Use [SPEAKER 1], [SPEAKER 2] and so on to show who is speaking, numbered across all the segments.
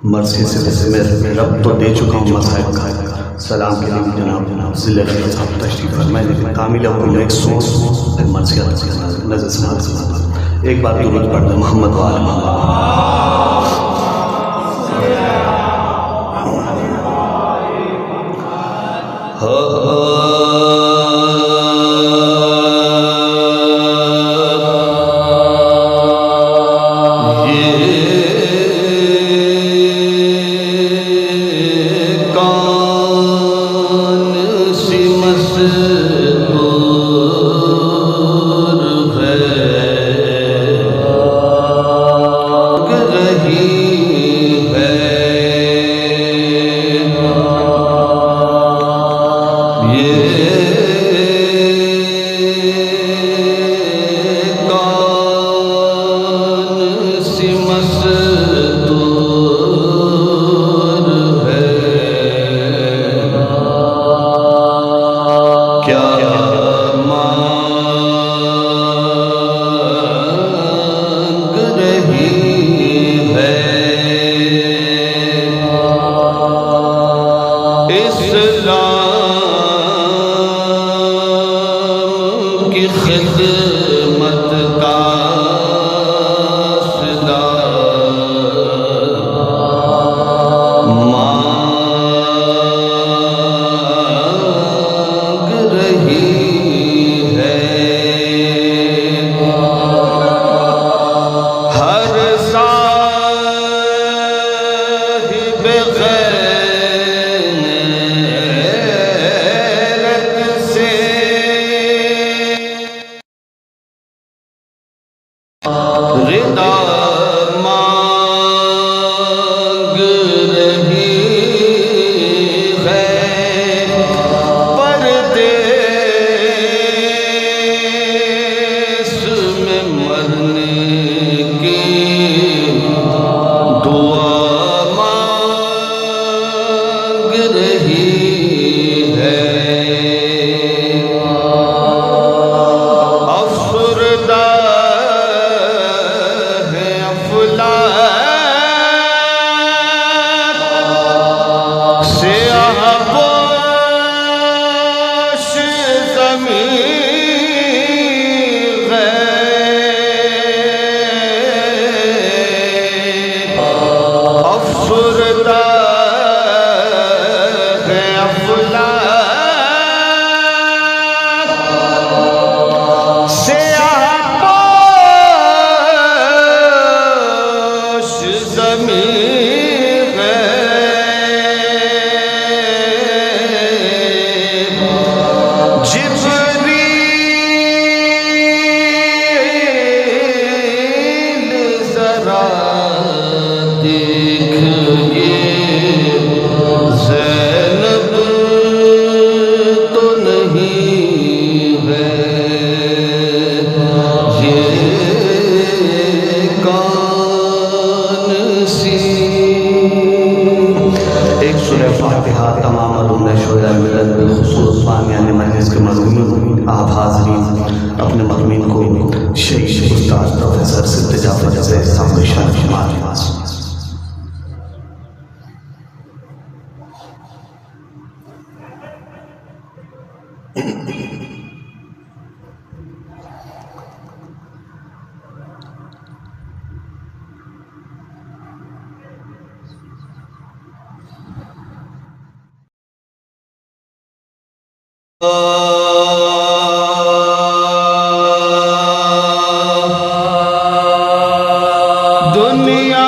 [SPEAKER 1] مرضی سے میں رب تو دے چکا ہوں مذاہب کا سلام کے لیے جناب ضلع صاحب تشریف فرمائے لیکن کامل اپنے ایک سوچ مرضی نظر سے ایک بار درود پڑھ دیں محمد وآل کی خدمت کا صدا مانگ رہی ہے ہر صاحب غیرت سے رضا مانگ رہی ہے پردیس میں مرنے کی دعا مانگ رہی ہے افسردہ سیاہ پوش زمین ہے افسردہ ہے افلاک سیاہ پوش زمین ہے جبریل ذرا دیکھئے زینب تو نہیں ہے یہ کون سی ایک سورہ فاتحہ تمام علوم شعراء ملت بالخصوص فامیان مجلس کے مضمون آپ حاضرین اپنے مضمین کو شیخ استاد پروفیسر سدجا فجزہ صاحب شان شمار دنیا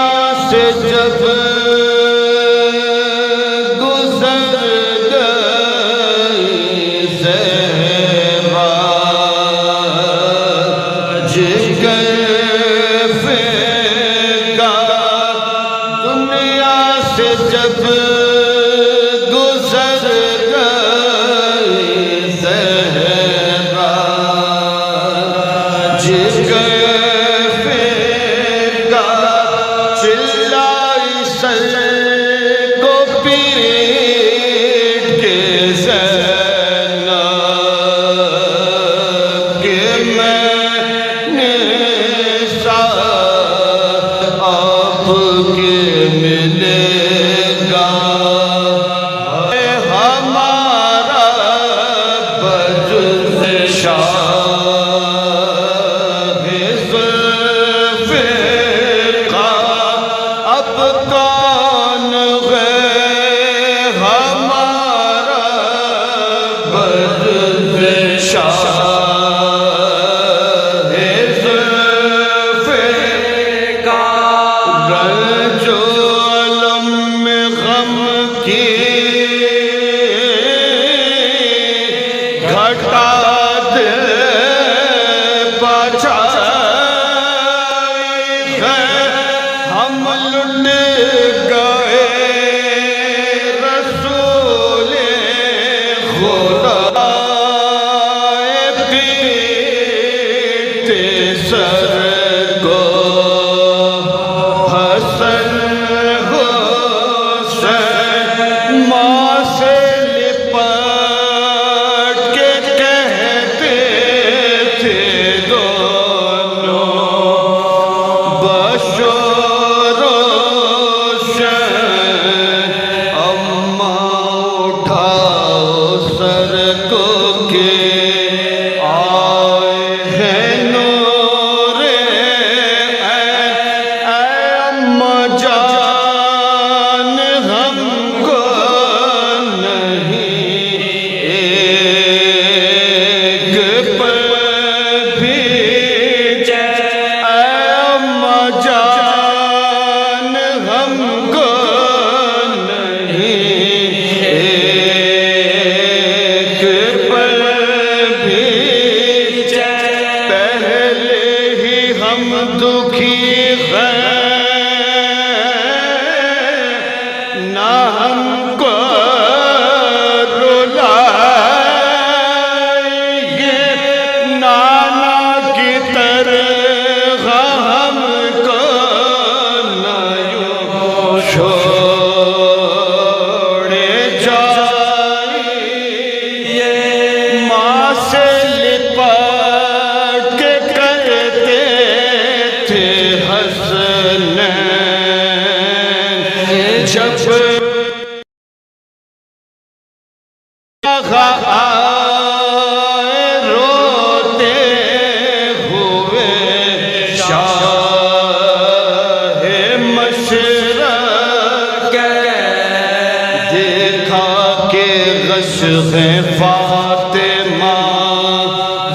[SPEAKER 1] ہیں فاطمہ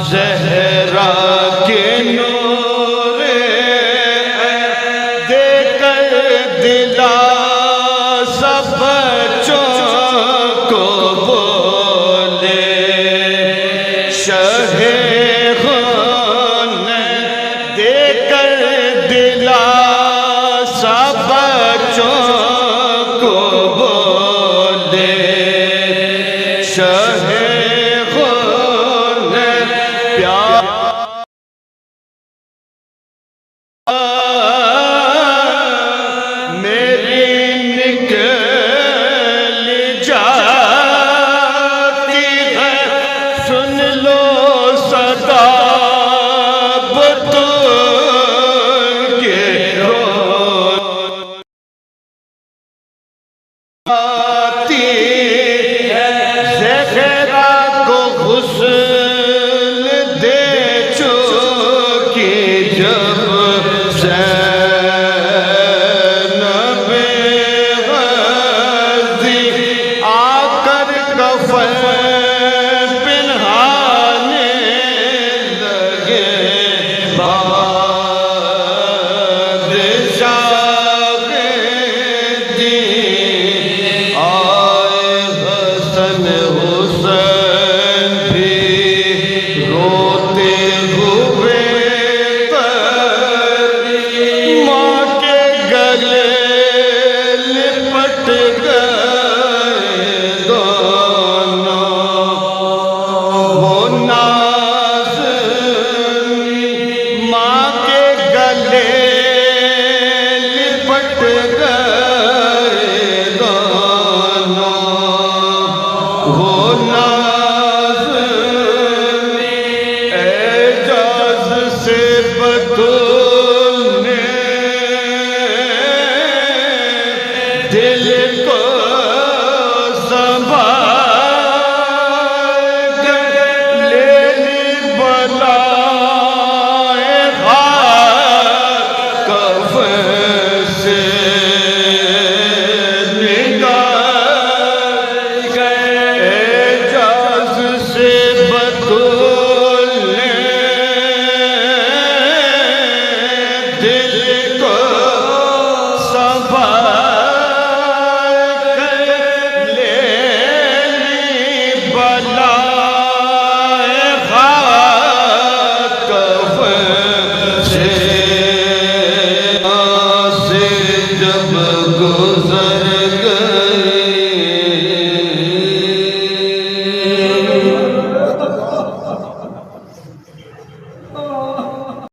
[SPEAKER 1] زہرا کے نور دے کر دلا سب بچوں کو بولے شہ خون دے کر دلا سب بچوں کو بولے شہ خون پیار میری نکل جاتی ہے سن لو صدا بطول کے روتی ہے زہرا کو غسل دے چکی جب زینب غازی آ کر کفن پہنانے لگے بادشاہ دین آئے حسن حسین بھی رو